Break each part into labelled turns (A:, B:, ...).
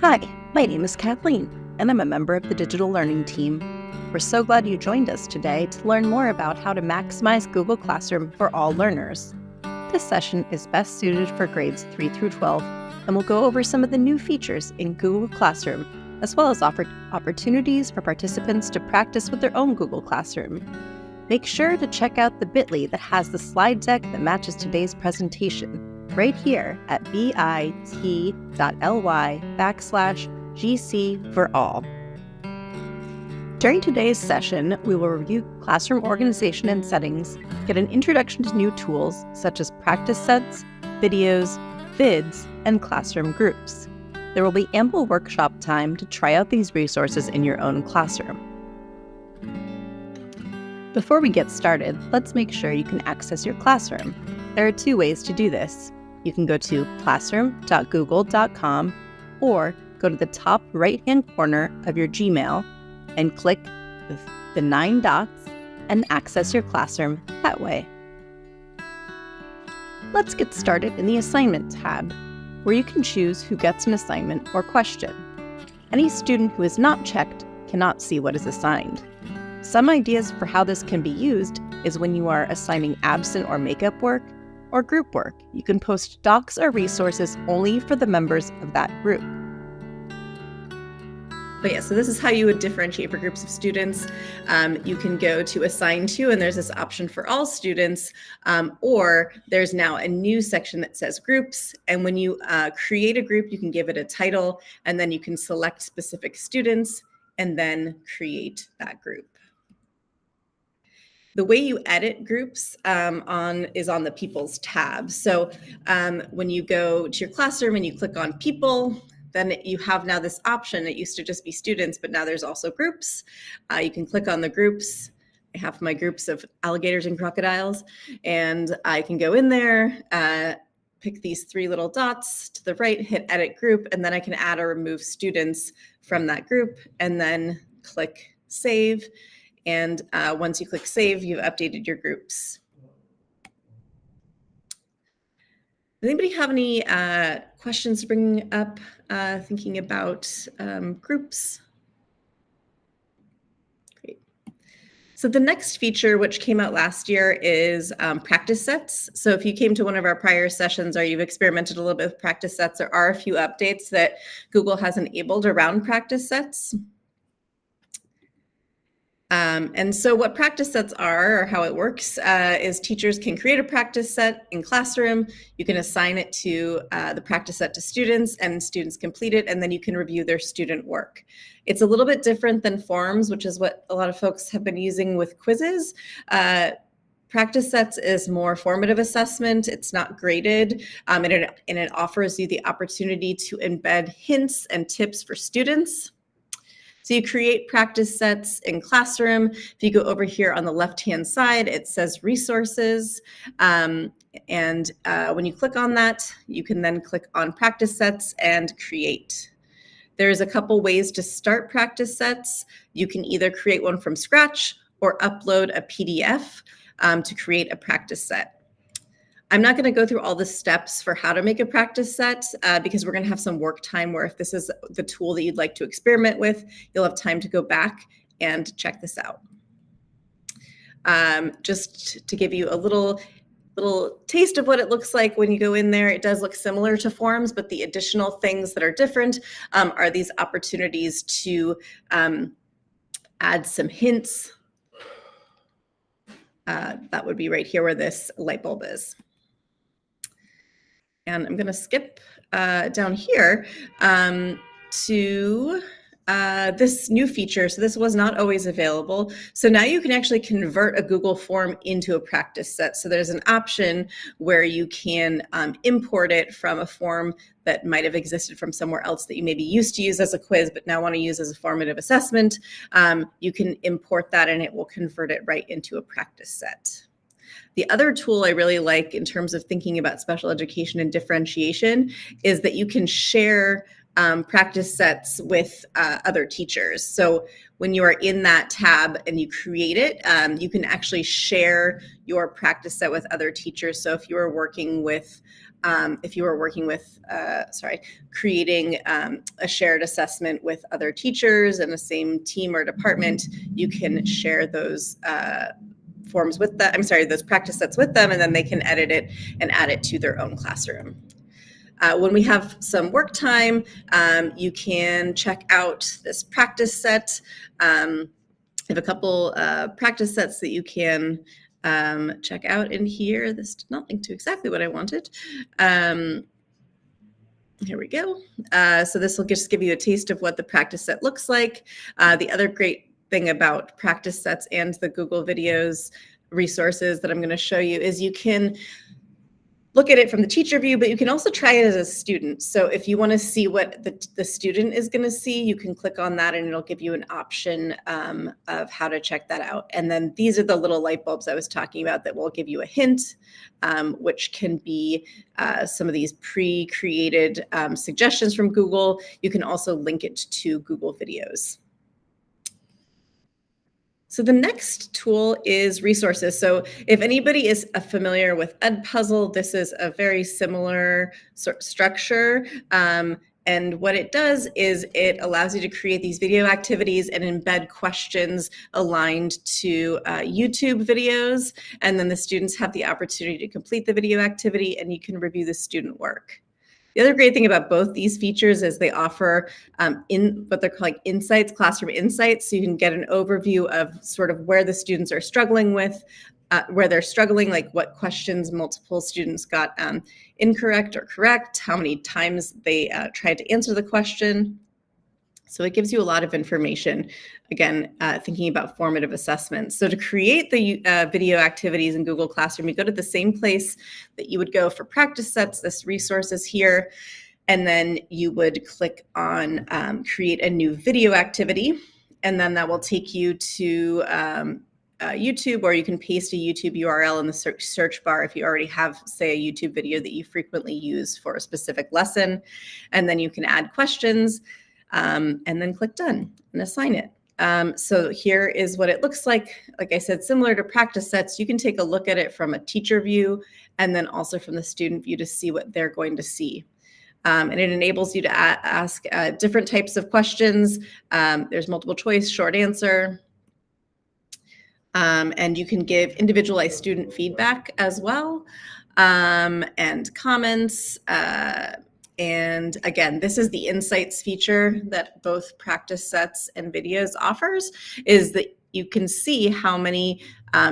A: Hi, my name is Kathleen, and I'm a member of the Digital Learning team. We're so glad you joined us today to learn more about how to maximize Google Classroom for all learners. This session is best suited for grades 3 through 12, and we'll go over some of the new features in Google Classroom, as well as offer opportunities for participants to practice with their own Google Classroom. Make sure to check out the bit.ly that has the slide deck that matches today's presentation right here at bit.ly/GC for all. During today's session, we will review classroom organization and settings, get an introduction to new tools such as practice sets, videos, vids, and classroom groups. There will be ample workshop time to try out these resources in your own classroom. Before we get started, let's make sure you can access your classroom. There are two ways to do this. You can go to classroom.google.com or go to the top right-hand corner of your Gmail and click the 9 dots and access your classroom that way. Let's get started in the Assignment tab, where you can choose who gets an assignment or question. Any student who is not checked cannot see what is assigned. Some ideas for how this can be used is when you are assigning absent or makeup work or group work. You can post docs or resources only for the members of that group. But yeah, so this is how you would differentiate for groups of students. You can go to assign to, and there's this option for all students, or there's now a new section that says groups. And when you create a group, you can give it a title, and then you can select specific students and then create that group. The way you edit groups is on the People's tab. So when you go to your classroom and you click on People, then you have now this option. It used to just be students, but now there's also groups. You can click on the groups. I have my groups of alligators and crocodiles, and I can go in there, pick these 3 little dots to the right, hit Edit Group, and then I can add or remove students from that group, and then click Save. And once you click Save, you've updated your groups. Does anybody have any questions to bring up thinking about groups? Great. So the next feature, which came out last year, is practice sets. So if you came to one of our prior sessions or you've experimented a little bit with practice sets, there are a few updates that Google has enabled around practice sets. And so what practice sets are, or how it works, is teachers can create a practice set in classroom. You can assign it to the practice set to students, and students complete it, and then you can review their student work. It's a little bit different than forms, which is what a lot of folks have been using with quizzes. Practice sets is more formative assessment. It's not graded, and it offers you the opportunity to embed hints and tips for students. So you create practice sets in classroom. If you go over here on the left-hand side, it says resources. When you click on that, you can then click on practice sets and create. There's a couple ways to start practice sets. You can either create one from scratch or upload a PDF to create a practice set. I'm not going to go through all the steps for how to make a practice set because we're going to have some work time where if this is the tool that you'd like to experiment with, you'll have time to go back and check this out. Just to give you a little taste of what it looks like when you go in there, it does look similar to forms, but the additional things that are different are these opportunities to add some hints. That would be right here where this light bulb is. And I'm going to skip down here to this new feature. So this was not always available. So now you can actually convert a Google form into a practice set. So there's an option where you can import it from a form that might have existed from somewhere else that you maybe used to use as a quiz, but now want to use as a formative assessment. You can import that and it will convert it right into a practice set. The other tool I really like in terms of thinking about special education and differentiation is that you can share practice sets with other teachers. So when you are in that tab and you create it, you can actually share your practice set with other teachers. So if you are working with if you are working with, creating a shared assessment with other teachers in the same team or department, you can share those forms with them, those practice sets with them, and then they can edit it and add it to their own classroom. When we have some work time, you can check out this practice set. I have a couple practice sets that you can check out in here. This did not link to exactly what I wanted. Here we go. So this will just give you a taste of what the practice set looks like. The other great thing about practice sets and the Google videos resources that I'm going to show you is you can look at it from the teacher view, but you can also try it as a student. So if you want to see what the student is going to see, you can click on that and it'll give you an option of how to check that out. And then these are the little light bulbs I was talking about that will give you a hint, which can be some of these pre-created suggestions from Google. You can also link it to Google Videos. So the next tool is resources. So if anybody is familiar with Edpuzzle, this is a very similar sort of structure. And what it does is it allows you to create these video activities and embed questions aligned to YouTube videos. And then the students have the opportunity to complete the video activity and you can review the student work. The other great thing about both these features is they offer in what they're calling insights, classroom insights. So you can get an overview of sort of where the students are struggling with, where they're struggling, like what questions multiple students got incorrect or correct, how many times they tried to answer the question. So it gives you a lot of information, again, thinking about formative assessments. So to create the video activities in Google Classroom, you go to the same place that you would go for practice sets. This resource is here. And then you would click on create a new video activity. And then that will take you to YouTube, or you can paste a YouTube URL in the search bar if you already have, say, a YouTube video that you frequently use for a specific lesson. And then you can add questions. And then click done and assign it. So here is what it looks like. Like I said, similar to practice sets, you can take a look at it from a teacher view and then also from the student view to see what they're going to see. And it enables you to ask different types of questions. There's multiple choice, short answer. And you can give individualized student feedback as well, and comments. And again, this is the insights feature that both practice sets and videos offers, is that you can see how many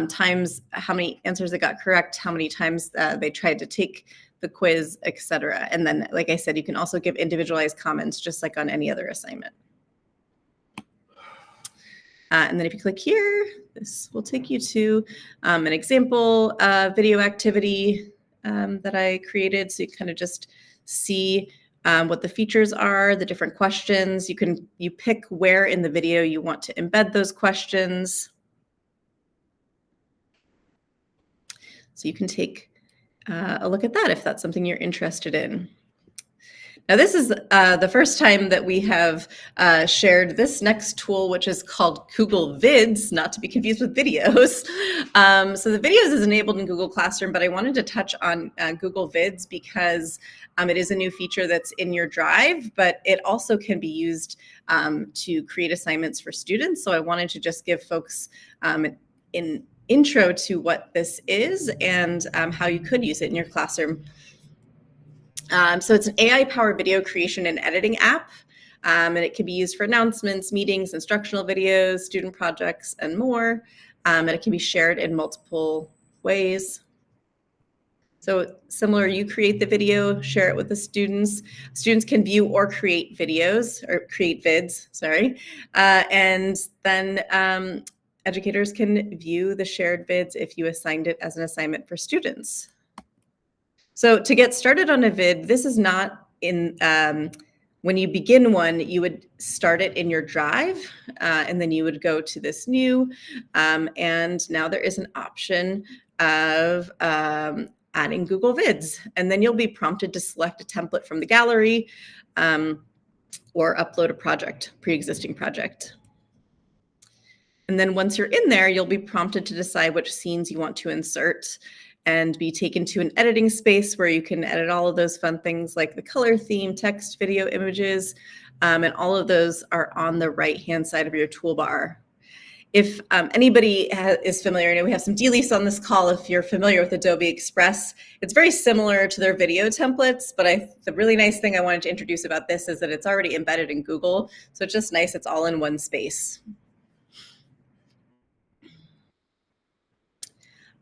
A: times, how many answers they got correct, how many times they tried to take the quiz, etc. And then, like I said, you can also give individualized comments just like on any other assignment. And then if you click here, this will take you to an example video activity that I created. So you kind of just see what the features are, the different questions. You pick where in the video you want to embed those questions. So you can take a look at that if that's something you're interested in. Now, this is the first time that we have shared this next tool, which is called Google Vids, not to be confused with videos. So the videos is enabled in Google Classroom, but I wanted to touch on Google Vids because it is a new feature that's in your Drive, but it also can be used to create assignments for students. So I wanted to just give folks an intro to what this is and how you could use it in your classroom. So it's an AI-powered video creation and editing app, and it can be used for announcements, meetings, instructional videos, student projects, and more. And it can be shared in multiple ways. So similar, you create the video, share it with the students. Students can view or create videos, or create vids, sorry. And then educators can view the shared vids if you assigned it as an assignment for students. So to get started on a vid, this is not in, when you begin one, you would start it in your Drive, and then you would go to this new, and now there is an option of adding Google Vids. And then you'll be prompted to select a template from the gallery or upload a project, pre-existing project. And then once you're in there, you'll be prompted to decide which scenes you want to insert. and be taken to an editing space where you can edit all of those fun things like the color theme, text, video, images, and all of those are on the right-hand side of your toolbar. If anybody is familiar, I know we have some D-Leafs on this call. If you're familiar with Adobe Express, it's very similar to their video templates, but the really nice thing I wanted to introduce about this is that it's already embedded in Google. So it's just nice, it's all in one space.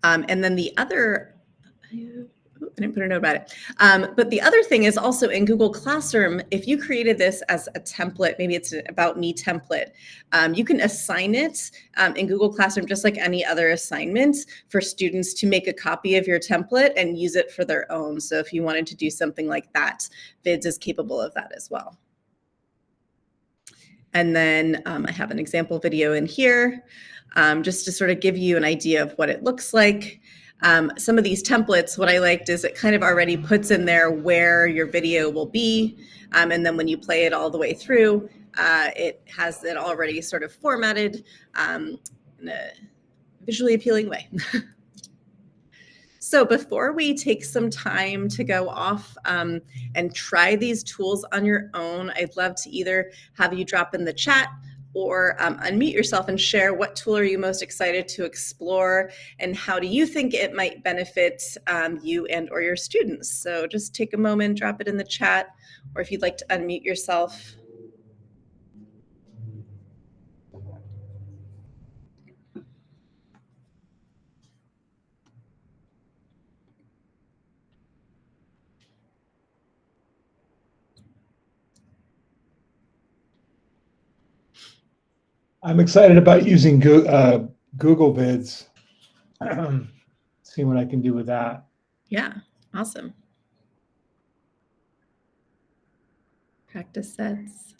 A: And then the other, I didn't put a note about it. But the other thing is also in Google Classroom, if you created this as a template, maybe it's an About Me template, you can assign it in Google Classroom just like any other assignment for students to make a copy of your template and use it for their own. So if you wanted to do something like that, Vids is capable of that as well. And then I have an example video in here just to sort of give you an idea of what it looks like. Some of these templates, what I liked is it kind of already puts in there where your video will be. And then when you play it all the way through, it has it already sort of formatted in a visually appealing way. So before we take some time to go off and try these tools on your own, I'd love to either have you drop in the chat or unmute yourself and share what tool are you most excited to explore and how do you think it might benefit you and or your students. So just take a moment, drop it in the chat, or if you'd like to unmute yourself.
B: I'm excited about using Google Vids. See what I can do with that.
A: Yeah, awesome. Practice sets.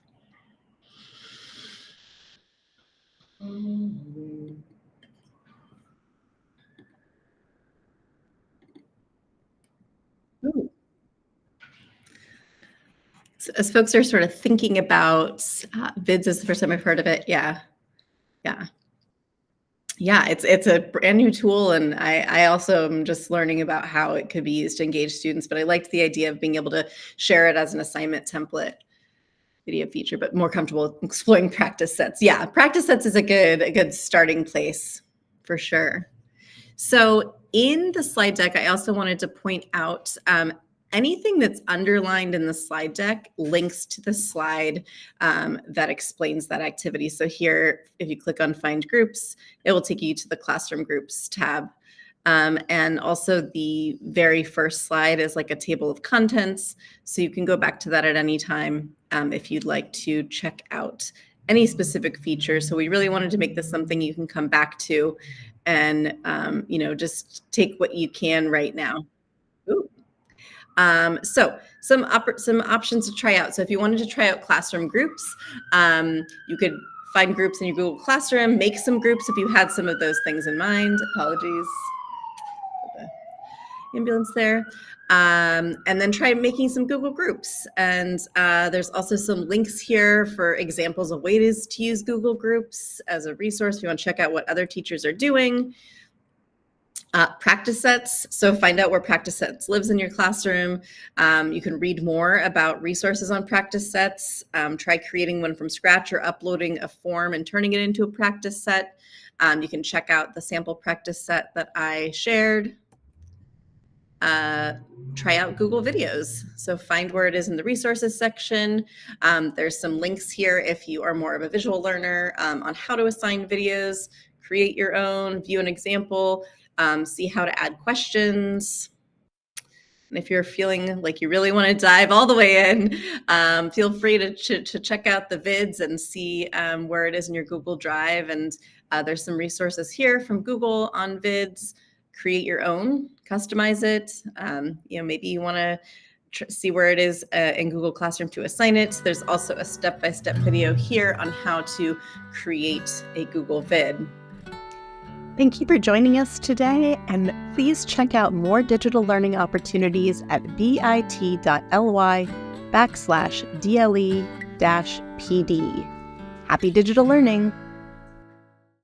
A: Ooh. So as folks are sort of thinking about Vids, is the first time I've heard of it. Yeah. It's a brand new tool, and I also am just learning about how it could be used to engage students. But I liked the idea of being able to share it as an assignment template video feature, but more comfortable exploring practice sets. Yeah, practice sets is a good starting place for sure. So in the slide deck, I also wanted to point out anything that's underlined in the slide deck links to the slide that explains that activity. So here, if you click on Find Groups, it will take you to the Classroom Groups tab. And also the very first slide is like a table of contents. So you can go back to that at any time if you'd like to check out any specific feature. So we really wanted to make this something you can come back to and, just take what you can right now. Ooh. So some options to try out. So if you wanted to try out classroom groups, you could find groups in your Google Classroom, make some groups if you had some of those things in mind. Apologies for the ambulance there. And then try making some Google groups. And there's also some links here for examples of ways to use Google groups as a resource if you want to check out what other teachers are doing. Practice sets. So find out where practice sets lives in your classroom. You can read more about resources on practice sets. Try creating one from scratch or uploading a form and turning it into a practice set. You can check out the sample practice set that I shared. Try out Google videos. So find where it is in the resources section. There's some links here if you are more of a visual learner on how to assign videos, create your own, view an example, see how to add questions. And if you're feeling like you really want to dive all the way in, feel free to check out the vids and see where it is in your Google Drive. And there's some resources here from Google on vids. Create your own, customize it. Maybe you want to see where it is in Google Classroom to assign it. There's also a step-by-step video here on how to create a Google vid.
C: Thank you for joining us today, and please check out more digital learning opportunities at bit.ly/DLE-PD. Happy digital learning!